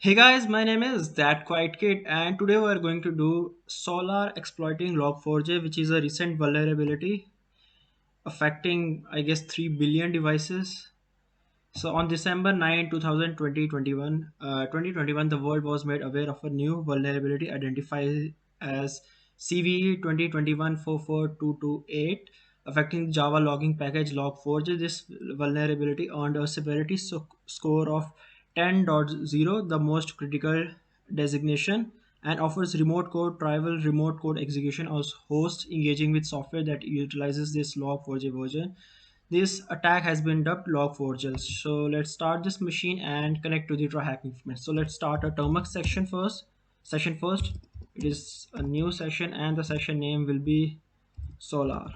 Hey guys, my name is That Quiet Kid, and today we are going to do Solar exploiting log4j, which is a recent vulnerability affecting, I guess, 3 billion devices. So on December 9, 2021, the world was made aware of a new vulnerability identified as CVE 2021-44228 affecting Java logging package log4j. This vulnerability earned a severity score of 10.0, the most critical designation, and offers remote code, trivial remote code execution as host engaging with software that utilizes this log4j version. This attack has been dubbed log4j. So let's start this machine and connect to the Tryhackme implement. So let's start a termux section first. Session first. It is a new session and the session name will be Solar.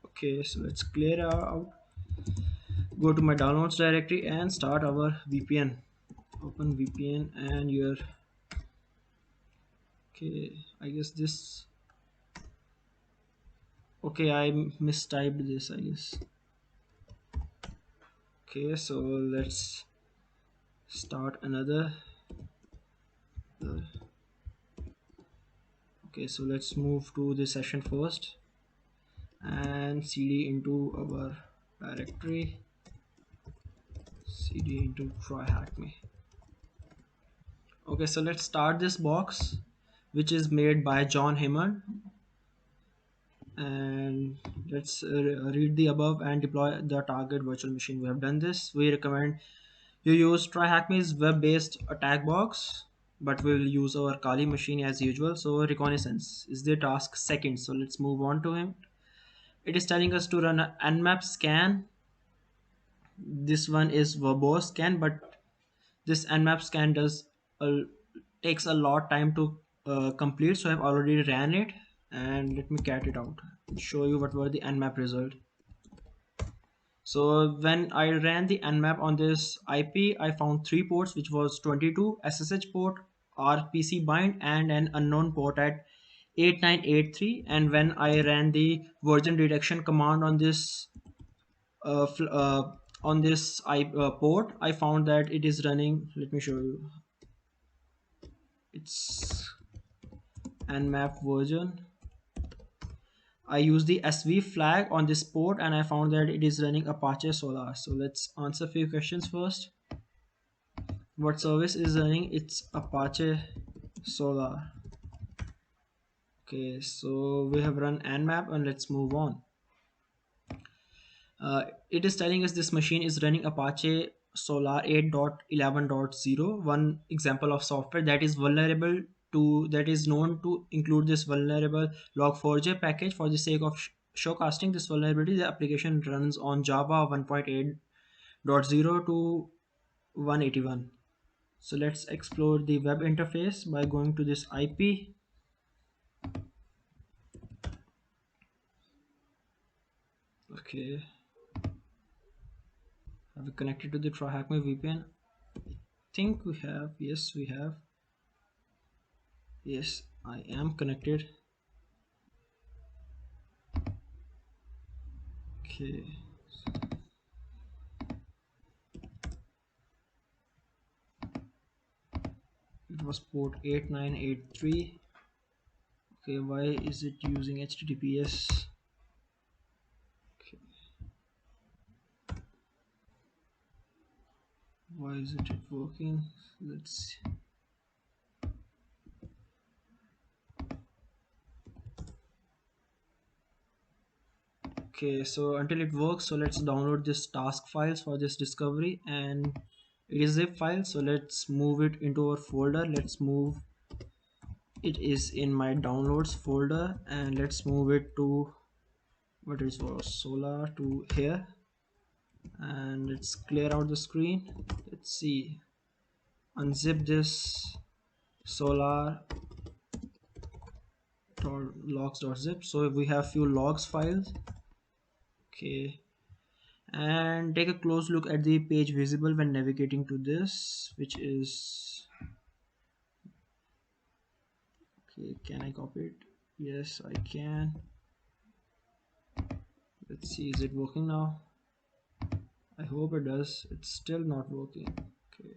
Okay, so let's clear out. Go to my downloads directory and start our VPN. Open VPN and your okay. I guess this. Okay, I mistyped this. I guess. Okay, so let's start another. Okay, so let's move to the session first and cd into our directory, cd into Tryhackme. Okay, so let's start this box, which is made by John Hammond, and let's read the above and deploy the target virtual machine. We have done this. We recommend you use Tryhackme's web-based attack box, but we'll use our Kali machine as usual. So reconnaissance is the task second. So let's move on to him. It is telling us to run an nmap scan. This one is verbose scan, but this nmap scan uh, takes a lot time to complete, so I've already ran it, and let me cat it out and show you what were the nmap result. So when I ran the nmap on this IP, I found three ports, which was 22 SSH port, RPC bind, and an unknown port at 8983. And when I ran the version detection command uh, fl- uh, on this port, I found that it is running. Let me show you. It's nmap version. I use the SV flag on this port and I found that it is running Apache Solar. So let's answer a few questions first. What service is running? It's Apache Solar. Okay, so we have run nmap and let's move on. It is telling us this machine is running Apache Solar 8.11.0, one example of software that is vulnerable to that is known to include this vulnerable log4j package. For the sake of showcasting this vulnerability, the application runs on Java 1.8.0 to 181. So let's explore the web interface by going to this IP. Okay, have we connected to the Tryhackme VPN? Think we have. Yes, we have. Yes, I am connected. Okay, it was port 8983. Okay, why is it using HTTPS? Okay, why is it working? Let's see. Okay, so until it works, so let's download this task files for this discovery, and it is zip file. So let's move it into our folder. Let's move it is in my downloads folder, and let's move it to what is for Solar to here, and let's clear out the screen. Let's see, unzip this Solar logs.zip. So we have few logs files. Okay, and take a close look at the page visible when navigating to this, which is okay. Can I copy it? Yes, I can. Let's see, is it working now? I hope it does. It's still not working. Okay,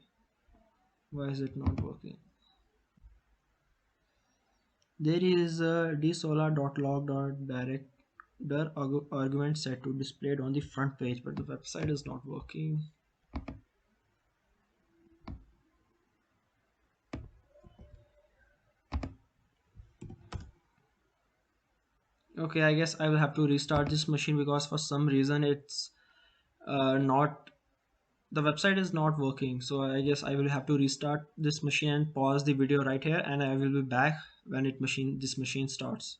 Why is it not working? There is a dsolar.log.director argument set to displayed on the front page, but the website is not working. Okay, I guess I will have to restart this machine because for some reason it's not the website is not working. So I guess I will have to restart this machine and pause the video right here, and I will be back when this machine starts.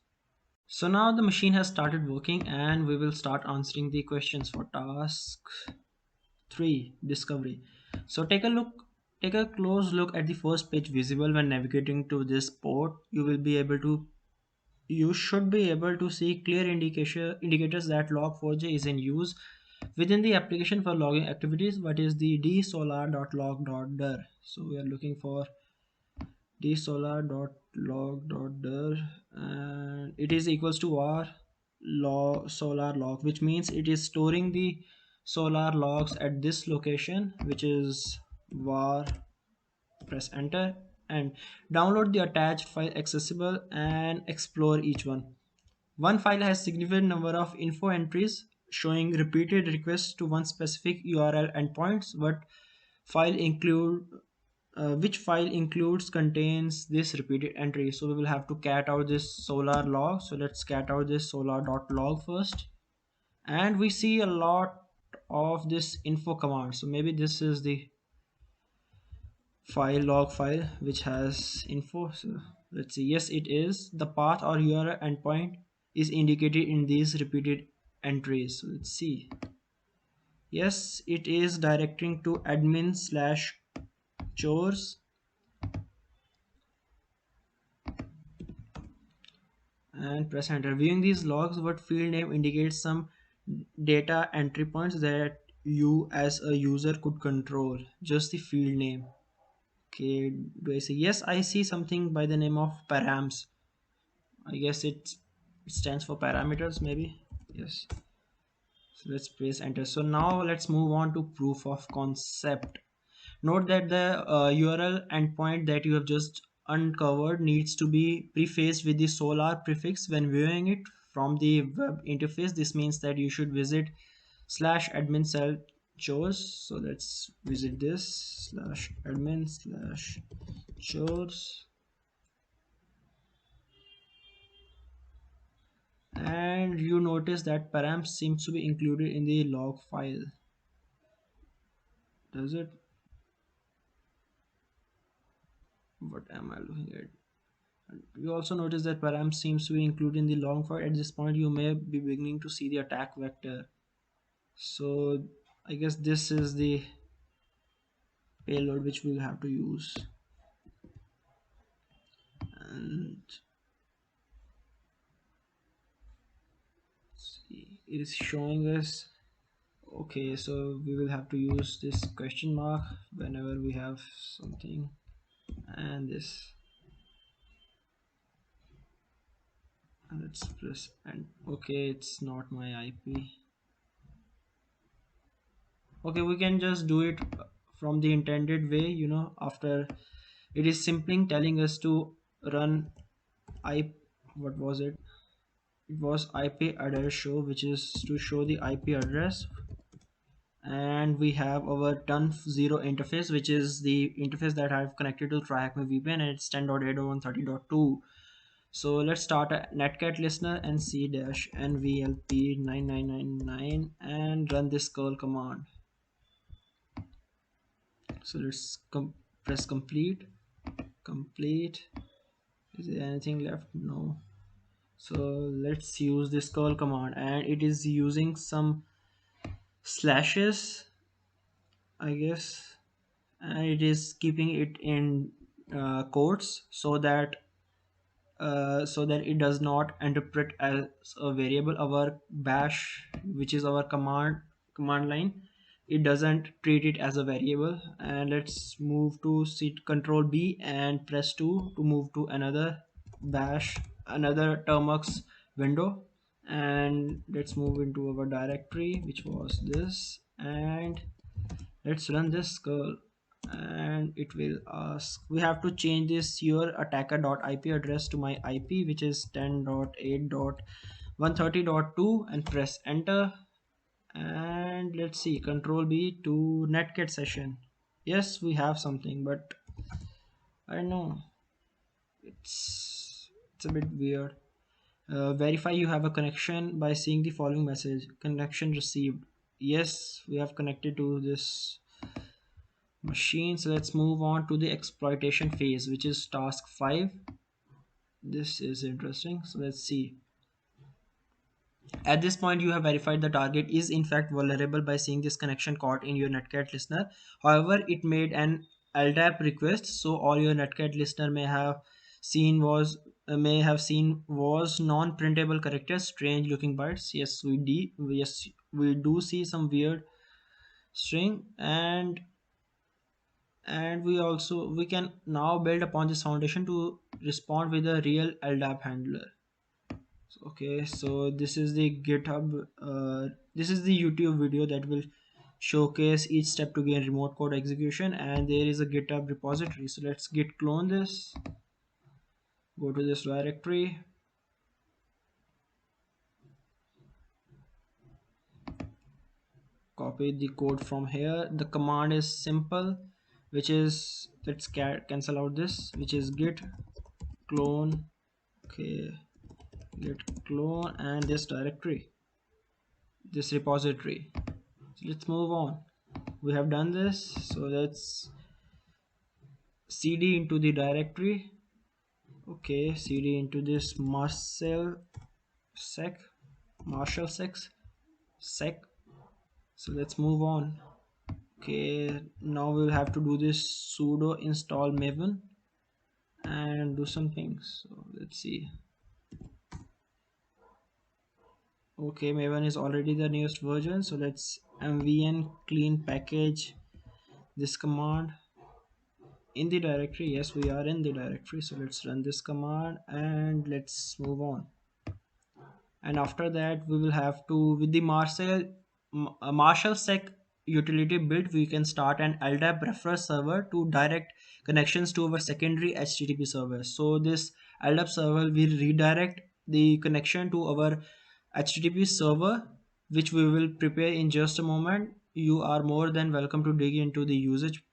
So now the machine has started working, and we will start answering the questions for task 3, discovery. So take a close look at the first page visible when navigating to this port. You should be able to see clear indicators that log4j is in use within the application for logging activities. What is the dsolar.log.dir? So we are looking for dsolar.log.dir, and it is equals to our solar log, which means it is storing the solar logs at this location, which is var. Press enter and download the attached file accessible and explore each one. One file has significant number of info entries showing repeated requests to one specific URL endpoints. File include which file includes contains this repeated entry. So we will have to cat out this solar log. So let's cat out this solar.log first, and we see a lot of this info command. So maybe this is the log file which has info. So let's see. Yes, it is. The path or URL endpoint is indicated in these repeated entries. So let's see. Yes, it is directing to admin slash chores, and press enter. Viewing these logs, what field name indicates some data entry points that you as a user could control. Just the field name. Okay, do I say yes? I see something by the name of params. I guess it stands for parameters, maybe. Yes. So let's press enter. So now let's move on to proof of concept. Note that the URL endpoint that you have just uncovered needs to be prefaced with the solar prefix when viewing it from the web interface. This means that you should visit slash admin cell chores. So let's visit this slash admin slash chores, and you notice that param seems to be included in the log file. Does it? What am I looking at? You also notice that param seems to be included in the log file. At this point you may be beginning to see the attack vector. So I guess this is the payload which we'll have to use, and see, it is showing us. Okay, so we will have to use this question mark whenever we have something, and this, and let's press, and okay, it's not my IP. Okay, we can just do it from the intended way, after it is simply telling us to run I what was it? It was IP address show, which is to show the IP address, and we have our turn0 interface, which is the interface that I've connected to Tryhackme VPN, and it's 10.80130.2. So let's start a netcat listener and c dash nvlp 9999 and run this curl command. So let's press complete. Is there anything left? No. So let's use this curl command, and it is using some slashes, I guess, and it is keeping it in quotes so that it does not interpret as a variable our bash, which is our command line. It doesn't treat it as a variable. And let's move to sit control B and press 2 to move to another termux window, and let's move into our directory, which was this, and let's run this curl, and it will ask, we have to change this your attacker.ip address to my ip, which is 10.8.130.2, and press enter. And let's see, control B to netcat session. Yes, we have something, but I know it's a bit weird. Verify you have a connection by seeing the following message: connection received. Yes, we have connected to this machine. So let's move on to the exploitation phase, which is task 5. This is interesting. So let's see. At this point, you have verified the target is in fact vulnerable by seeing this connection caught in your netcat listener. However, it made an LDAP request, so all your netcat listener may have seen was non-printable characters, strange looking bytes. Yes, we do see some weird string, and we can now build upon this foundation to respond with a real LDAP handler. Okay, so this is the GitHub. This is the YouTube video that will showcase each step to gain remote code execution, and there is a GitHub repository. So let's git clone this. Go to this directory. Copy the code from here. The command is simple, which is, let's cancel out this, which is git clone. Okay, git clone and this directory, this repository. So let's move on. We have done this, so let's cd into the directory. Okay, cd into this sec marshall sec. So let's move on. Okay, now we'll have to do this sudo install maven and do some things. So let's see. Okay, maven is already the newest version, so let's mvn clean package this command in the directory. Yes, we are in the directory, so let's run this command and let's move on. And after that, we will have to, with the marshall sec utility built, we can start an LDAP reference server to direct connections to our secondary HTTP server. So this LDAP server will redirect the connection to our HTTP server, which we will prepare in just a moment. You are more than welcome to dig into the usage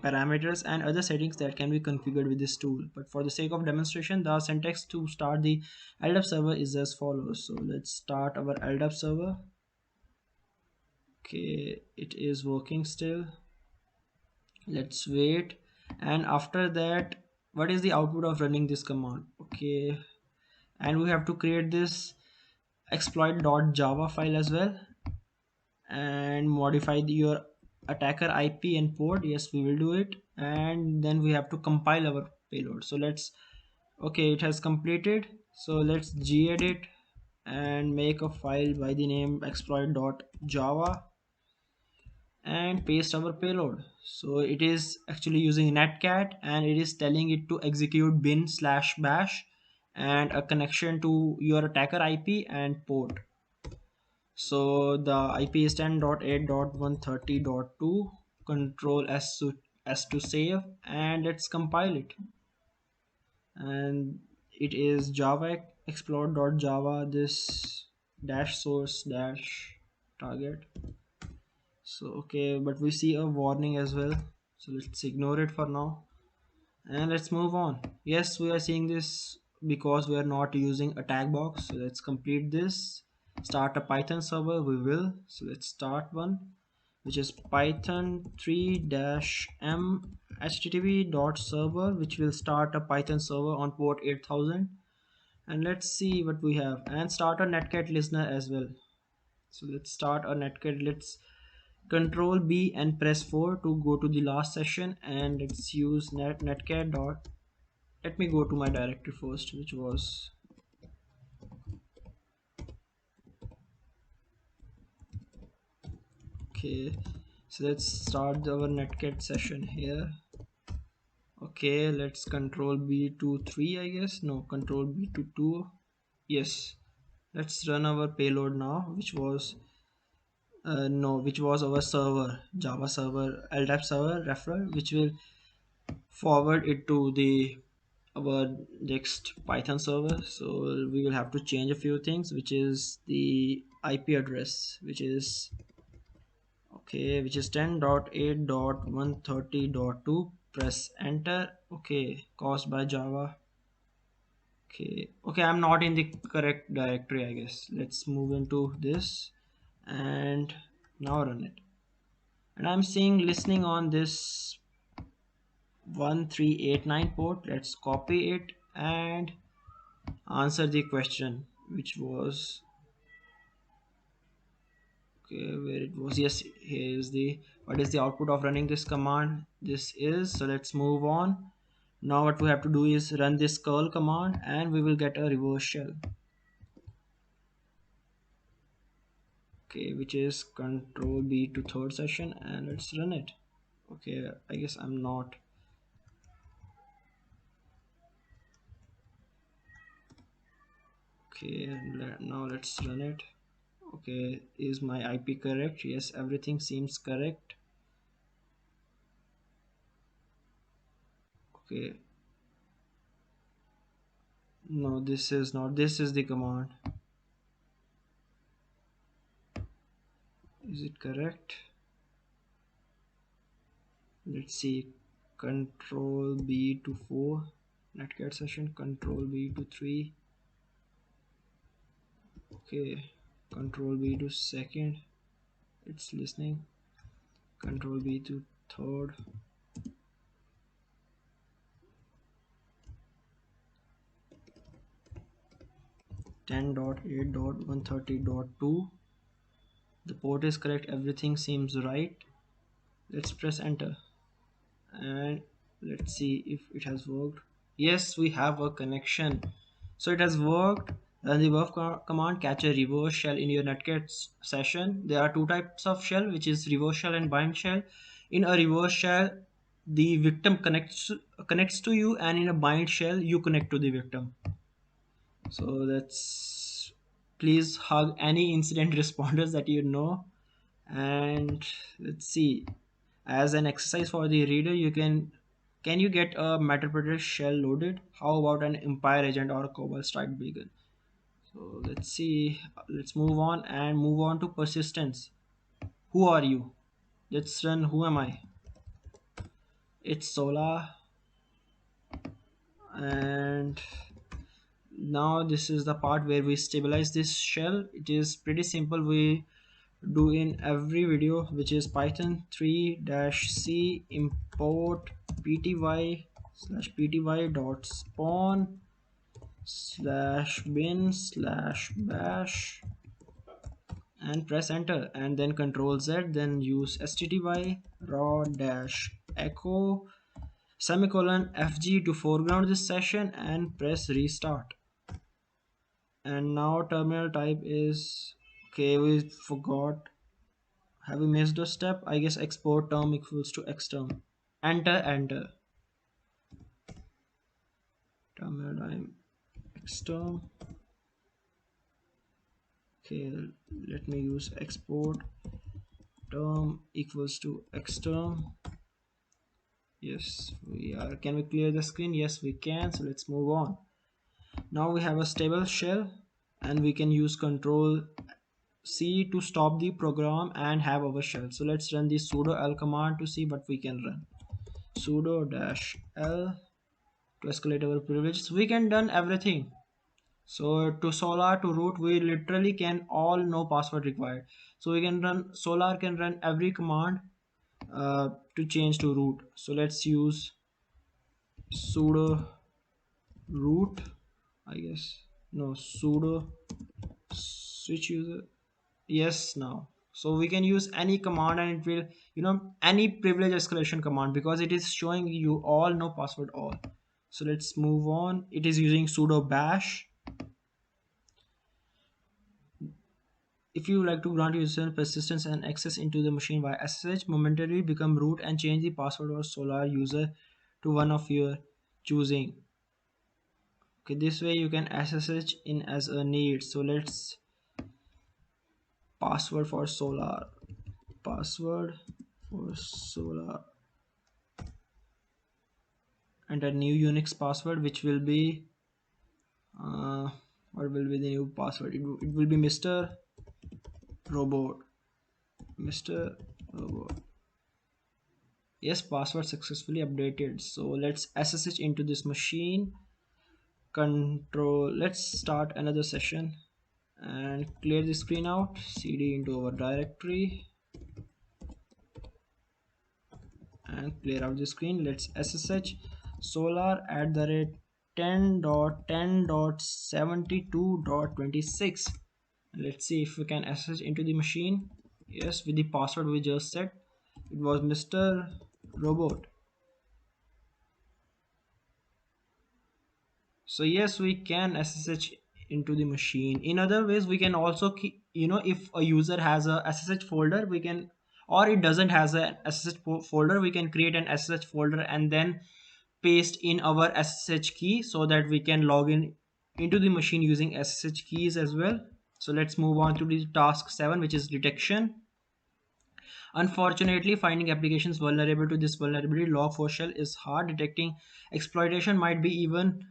parameters and other settings that can be configured with this tool, but for the sake of demonstration, the syntax to start the LDAP server is as follows. So let's start our LDAP server. Okay, it is working still. Let's wait. And after that, what is the output of running this command? Okay, and we have to create this exploit.java file as well and modify your attacker IP and port. Yes, we will do it. And then we have to compile our payload. So let's, okay, it has completed. So let's gedit and make a file by the name exploit.java and paste our payload. So it is actually using netcat and it is telling it to execute bin/bash and a connection to your attacker IP and port. So the IP is 10.8.130.2. Control S to save, and let's compile it. And it is java explore.java this dash source dash target. So okay, but we see a warning as well, so let's ignore it for now and let's move on. Yes, we are seeing this because we are not using a tag box. So let's complete this. Start a Python server, we will. So let's start one, which is python 3-m http.server, which will start a Python server on port 8000. And let's see what we have, and start a netcat listener as well. So let's start a netcat. Let's control B and press 4 to go to the last session, and let's use netcat dot. Let me go to my directory first, which was, okay, so let's start our netcat session here. Okay, let's control B to 3, I guess. No, control B to 2. Yes, let's run our payload now, which was No, which was our server, Java server, LDAP server referral, which will forward it to the our next Python server. So we will have to change a few things, which is the IP address, which is okay, which is 10.8.130.2. Press enter. Okay, caused by Java. Okay, okay, I'm not in the correct directory, I guess. Let's move into this and now run it. And I'm seeing listening on this 1389 port. Let's copy it and answer the question, which was okay, where it was. Yes, here is the what is the output of running this command. This is, so let's move on. Now what we have to do is run this curl command and we will get a reverse shell. Okay, which is control B to third session, and let's run it. Okay, I guess I'm not. Okay, now let's run it. Okay, is my IP correct? Yes, everything seems correct. Okay, no, this is not. This is the command. Is it correct? Let's see. Control B to 4 netcat session, control B to 3. Okay, control B to second, it's listening. Control B to third. 10.8.130.2. The port is correct, everything seems right. Let's press enter and let's see if it has worked. Yes, we have a connection, so it has worked. And the above command catch a reverse shell in your netcat session. There are two types of shell, which is reverse shell and bind shell. In a reverse shell, the victim connects to you, and in a bind shell you connect to the victim. So that's, please hug any incident responders that you know. And let's see, as an exercise for the reader, can you get a Meterpreter shell loaded? How about an Empire agent or a Cobalt Strike Beacon? So let's see, let's move on and move on to persistence. Who are you? Let's run who am I. It's Solar. And now this is the part where we stabilize this shell. It is pretty simple, we do in every video, which is python 3-c import pty dot spawn /bin/bash and press enter, and then control Z, then use stdy raw dash echo semicolon fg to foreground this session and press restart. And now terminal type is, okay, we forgot, have we missed a step? I guess export term equals to xterm. Enter. Terminal time xterm. Okay, let me use export term equals to xterm. Yes, we are. Can we clear the screen? Yes, we can. So let's move on. Now we have a stable shell, and we can use control C to stop the program and have our shell. So let's run the sudo l command to see what we can run. Sudo dash l to escalate our privileges. We can done everything. So to Solar to root, we literally can all no password required. So we can run, Solar can run every command to change to root. So let's use sudo root, I guess. No, sudo switch user. Yes, now. So we can use any command and it will, any privilege escalation command, because it is showing you all no password all. So let's move on. It is using sudo bash. If you like to grant user persistence and access into the machine via SSH, momentarily become root and change the password or Solar user to one of your choosing. Okay, this way you can SSH in as a need. So let's password for Solar. password for Solar, and a new Unix password, which will be uh, what will be the new password? It will be Robot. Mr. Robot. Yes, password successfully updated. So let's SSH into this machine. Control. Let's start another session and clear the screen out. CD into our directory and clear out the screen. Let's SSH solar at the rate 10.10.72.26. Let's see if we can SSH into the machine. Yes, with the password we just set. It was Mr. Robot. So yes, we can SSH into the machine. In other ways, we can also keep, if a user has a SSH folder, we can, or it doesn't has a SSH folder, we can create an SSH folder and then paste in our SSH key so that we can log in into the machine using SSH keys as well. So let's move on to the task 7, which is detection. Unfortunately, finding applications vulnerable to this vulnerability log4 shell is hard. Detecting exploitation might be even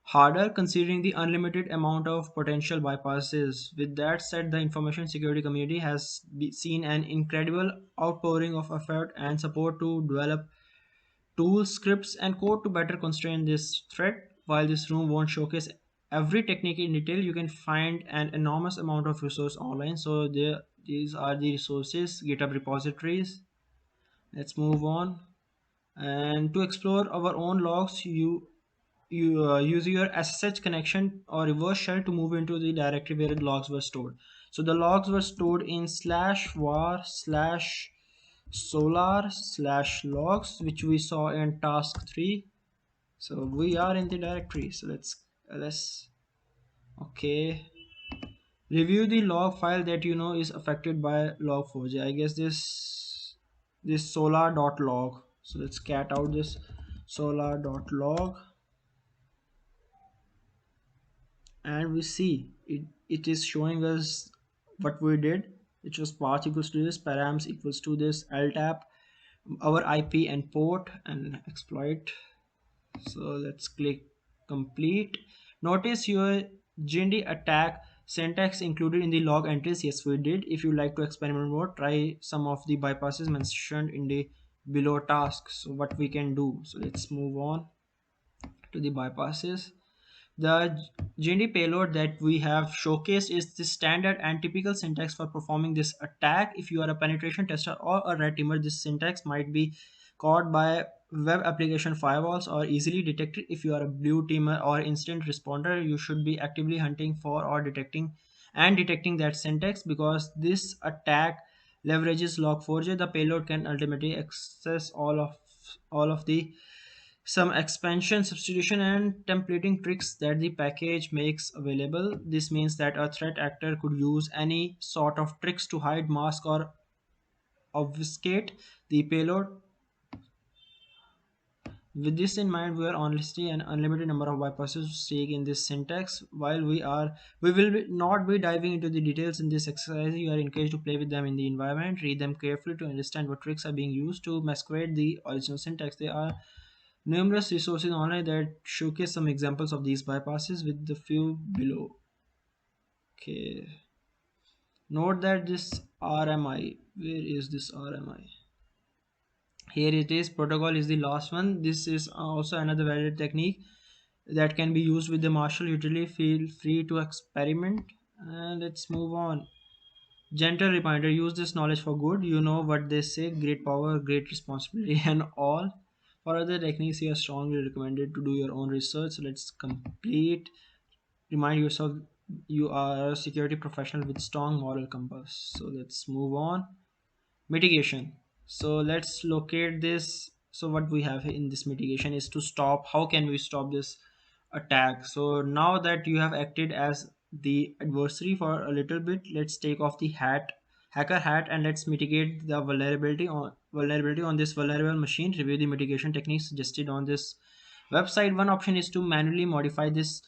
harder considering the unlimited amount of potential bypasses. With that said, the information security community has seen an incredible outpouring of effort and support to develop tools, scripts, and code to better constrain this threat. While this room won't showcase every technique in detail, you can find an enormous amount of resource online. So these are the resources, GitHub repositories. Let's move on. And to explore our own logs, you use your SSH connection or reverse shell to move into the directory where the logs were stored. So the logs were stored in /var/solar/logs, which we saw in task 3. So we are in the directory. So let's okay, review the log file that you know is affected by log4j. I guess this solar.log. So let's cat out this solar.log, and we see it is showing us what we did, which was path equals to this, params equals to this, ltap, our IP and port, and exploit. So let's click complete. Notice your GND attack syntax included in the log entries. Yes, we did. If you like to experiment more, try some of the bypasses mentioned in the below task. So what we can do, so let's move on to the bypasses. The GND payload that we have showcased is the standard and typical syntax for performing this attack. If you are a penetration tester or a red teamer, this syntax might be caught by web application firewalls or easily detected. If you are a blue teamer or instant responder, you should be actively hunting for or detecting that syntax, because this attack leverages log4j. The payload can ultimately access all of the some expansion, substitution, and templating tricks that the package makes available. This means that a threat actor could use any sort of tricks to hide, mask, or obfuscate the payload. With this in mind, we are honestly an unlimited number of bypasses to stake in this syntax. While we will not be diving into the details in this exercise, you are encouraged to play with them in the environment, read them carefully to understand what tricks are being used to masquerade the original syntax. There are numerous resources online that showcase some examples of these bypasses with the few below. Okay. Note that this RMI, where is this RMI? Here it is, protocol is the last one. This is also another valid technique that can be used with the Marshall utility. Feel free to experiment. And let's move on. Gentle reminder, use this knowledge for good. You know what they say, great power, great responsibility, and all. For other techniques, you are strongly recommended to do your own research. So let's complete. Remind yourself you are a security professional with strong moral compass. So let's move on. Mitigation. So let's locate this. So what we have in this mitigation is to stop. How can we stop this attack? So now that you have acted as the adversary for a little bit, let's take off the hacker hat, and let's mitigate the vulnerability on this vulnerable machine. Review the mitigation techniques suggested on this website. One option is to manually modify this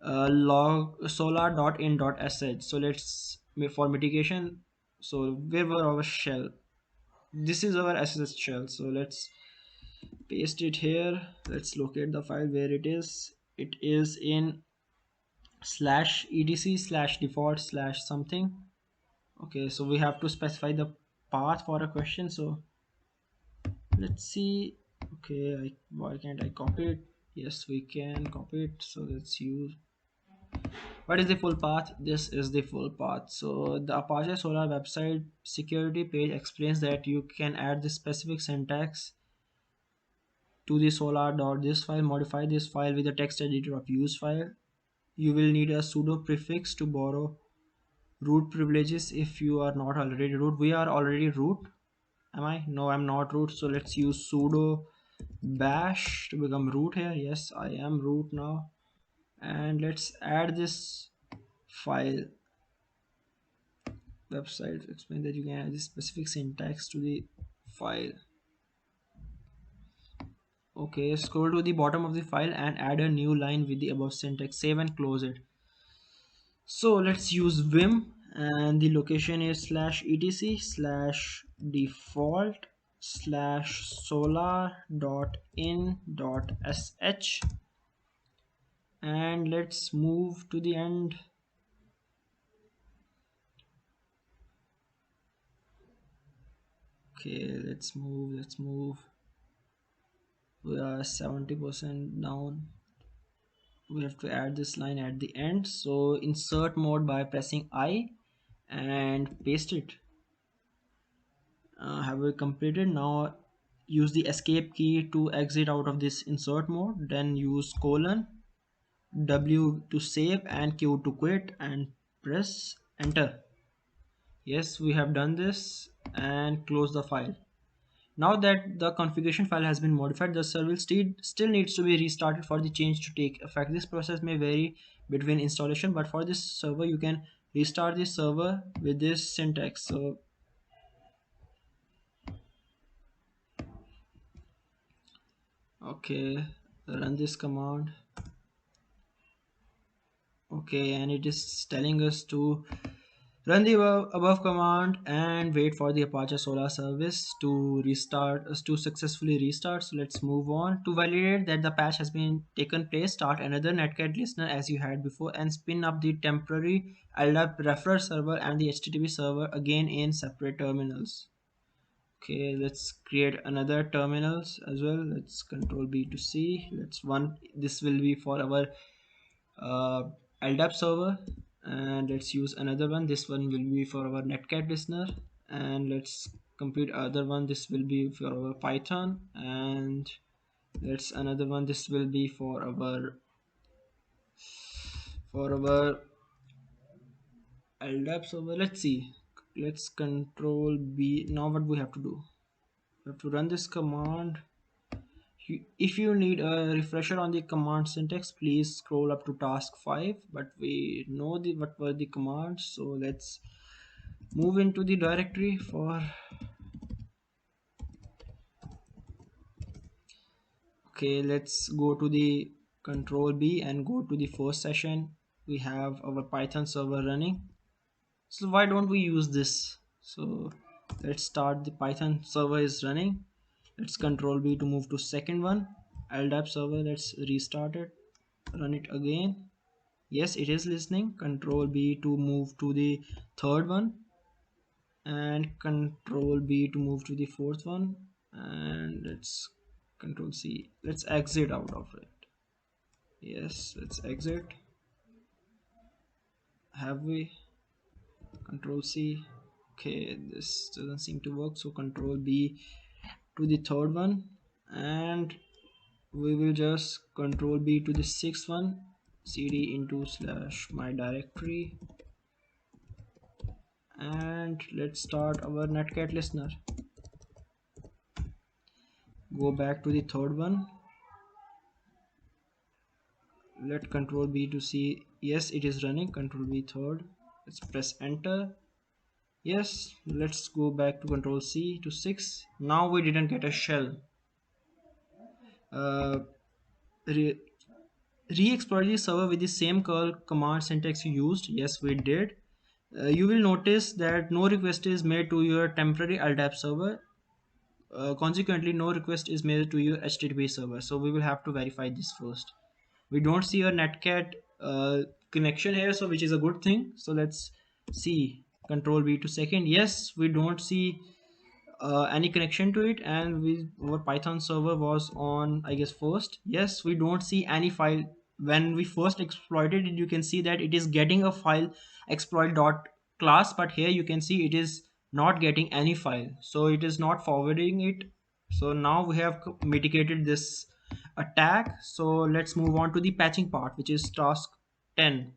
log solar.in.sh. So let's, for mitigation, So where were our shell? This is our SSH shell. So let's paste it here. Let's locate the file where it is. It is in slash etc slash default slash something. Okay, so we have to specify the path for a question. So let's see. Okay, why can't I copy it? Yes, we can copy it. So let's use, what is the full path? This is the full path. So the Apache Solar website security page explains that you can add the specific syntax to the solar.this file, modify this file with the text editor of use file. You will need a sudo prefix to borrow root privileges if you are not already root. We are already root. Am I? No, I'm not root. So let's use sudo bash to become root here. Yes, I am root now. And let's add this file. Website explain that you can add this specific syntax to the file. Okay, scroll to the bottom of the file and add a new line with the above syntax. Save and close it. So let's use vim, and the location is slash etc slash default slash solar dot in dot sh, and let's move to the end. Okay, let's move. We are 70% down. We have to add this line at the end. So insert mode by pressing I and paste it. Have we completed? Now use the escape key to exit out of this insert mode, then use colon W to save and Q to quit and press enter. Yes, we have done this, and close the file. Now that the configuration file has been modified, the server still needs to be restarted for the change to take effect. This process may vary between installation, but for this server you can restart the server with this syntax. So okay, run this command. Okay, and it is telling us to run the above command and wait for the Apache Solar service to restart us to successfully restart. So let's move on. To validate that the patch has been taken place, start another netcat listener as you had before and spin up the temporary LDAP referrer server and the HTTP server again in separate terminals. Okay, let's create another terminals as well. Let's control B to C. Let's one. This will be for our uh, LDAP server, and let's use another one. This one will be for our netcat listener, and let's complete other one. This will be for our Python, and let's another one. This will be for our LDAP server. Let's see. Let's control B. Now what we have to do? We have to run this command. If you need a refresher on the command syntax, please scroll up to task 5, but we know what were the commands. So let's move into the directory for, okay, let's go to the control B and go to the first session. We have our Python server running, so why don't we use this? So let's start, the Python server is running. Let's control B to move to second one, LDAP server. Let's restart it, run it again. Yes, it is listening. Control B to move to the third one, and control B to move to the fourth one, and let's control C. Let's exit out of it. Yes, let's exit. Have we? Control C. Okay, this doesn't seem to work, so control B to the third one, and we will just control B to the sixth one, cd into slash my directory, and let's start our netcat listener. Go back to the third one. Let control B to see. Yes, it is running. Control B third. Let's press enter. Yes, let's go back to control C to 6. Now we didn't get a shell. Uh, re Re-exploit the server with the same curl command syntax you used. Yes, we did. You will notice that no request is made to your temporary LDAP server. Consequently, no request is made to your HTTP server. So we will have to verify this first. We don't see a netcat connection here, so which is a good thing. So let's see. Control V to second. Yes, we don't see any connection to it, and our Python server was on, I guess, first. Yes, we don't see any file. When we first exploited it, you can see that it is getting a file exploit dot class, but here you can see it is not getting any file, so it is not forwarding it. So now we have mitigated this attack. So let's move on to the patching part, which is task 10.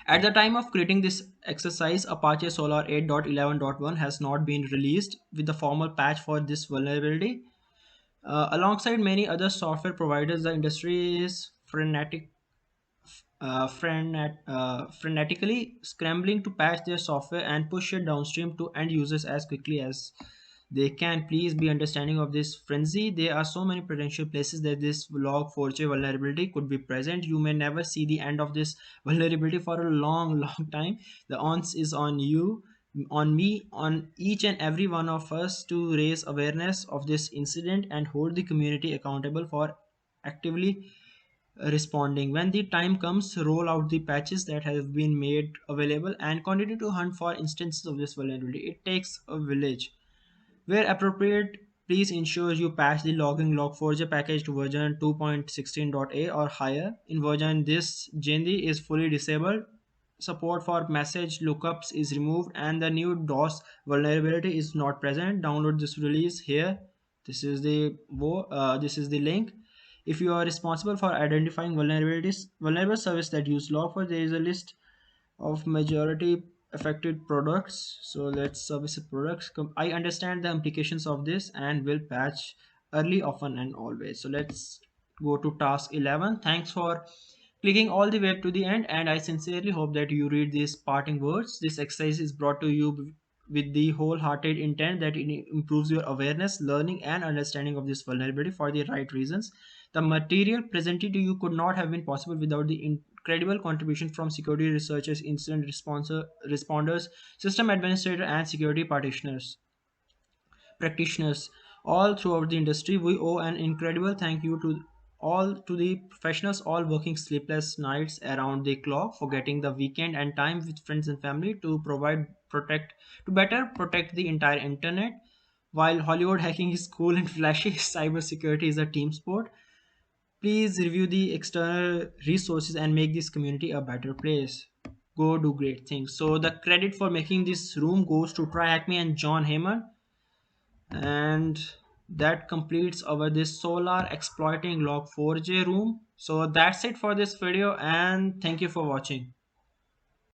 At the time of creating this exercise, Apache Solr 8.11.1 has not been released with the formal patch for this vulnerability. Alongside many other software providers, the industry is frenetically scrambling to patch their software and push it downstream to end users as quickly as they can. Please be understanding of this frenzy. There are so many potential places that this log4j vulnerability could be present. You may never see the end of this vulnerability for a long long time. The onus is on you, on me, on each and every one of us to raise awareness of this incident and hold the community accountable for actively responding. When the time comes, roll out the patches that have been made available and continue to hunt for instances of this vulnerability. It takes a village. Where appropriate, please ensure you patch the logging log4j package to version 2.16.a or higher. In version this, JND is fully disabled. Support for message lookups is removed and the new DOS vulnerability is not present. Download this release here. This is the link. If you are responsible for identifying vulnerable service that use log4, there is a list of majority affected products. So let's service products. I understand the implications of this and will patch early, often, and always. So let's go to task 11. Thanks for clicking all the way to the end, and I sincerely hope that you read these parting words. This exercise is brought to you with the wholehearted intent that it improves your awareness, learning, and understanding of this vulnerability for the right reasons. The material presented to you could not have been possible without the incredible contribution from security researchers, incident responders, system administrators, and security practitioners all throughout the industry. We owe an incredible thank you to the professionals all working sleepless nights around the clock, forgetting the weekend and time with friends and family to better protect the entire internet. While Hollywood hacking is cool and flashy, cybersecurity is a team sport. Please review the external resources and make this community a better place. Go do great things. So the credit for making this room goes to Tryhackme and John Heyman, and that completes our this solar exploiting log4j room. So that's it for this video, and thank you for watching.